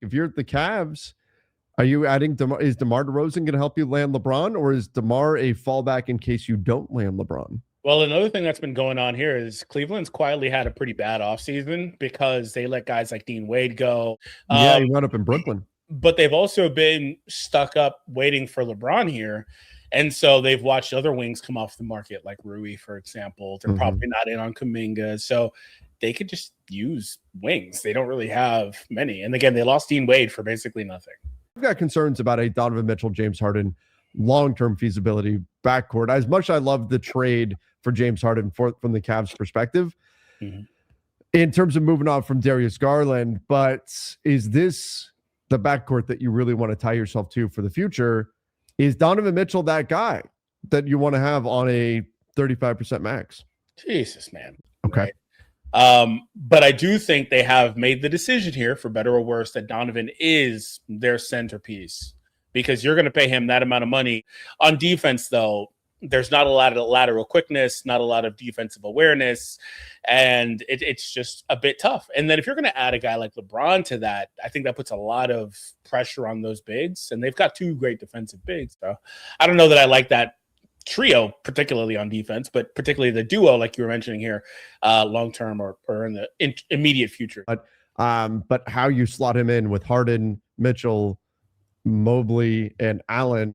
If you're at the Cavs, are you adding is DeMar DeRozan going to help you land LeBron, or is DeMar a fallback in case you don't land LeBron? Well, another thing that's been going on here is Cleveland's quietly had a pretty bad offseason because they let guys like Dean Wade go. Yeah, he went up in Brooklyn. But they've also been stuck up waiting for LeBron here. And so they've watched other wings come off the market, like Rui, for example. They're probably not in on Kuminga. So they could just use wings. They don't really have many. And again, they lost Dean Wade for basically nothing. I've got concerns about a Donovan Mitchell, James Harden long-term feasibility backcourt. As much as I love the trade for James Harden from the Cavs perspective, in terms of moving on from Darius Garland, but is this the backcourt that you really want to tie yourself to for the future? Is Donovan Mitchell that guy that you want to have on a 35% max? Jesus, man. Okay. Right? But I do think they have made the decision here, for better or worse, that Donovan is their centerpiece because you're going to pay him that amount of money. On defense, though, there's not a lot of lateral quickness, not a lot of defensive awareness, and it's just a bit tough. And then if you're going to add a guy like LeBron to that, I think that puts a lot of pressure on those bigs, and they've got two great defensive bigs. So I don't know that I like that trio, particularly on defense, but particularly the duo, like you were mentioning here, long-term or in the immediate future. But how you slot him in with Harden, Mitchell, Mobley, and Allen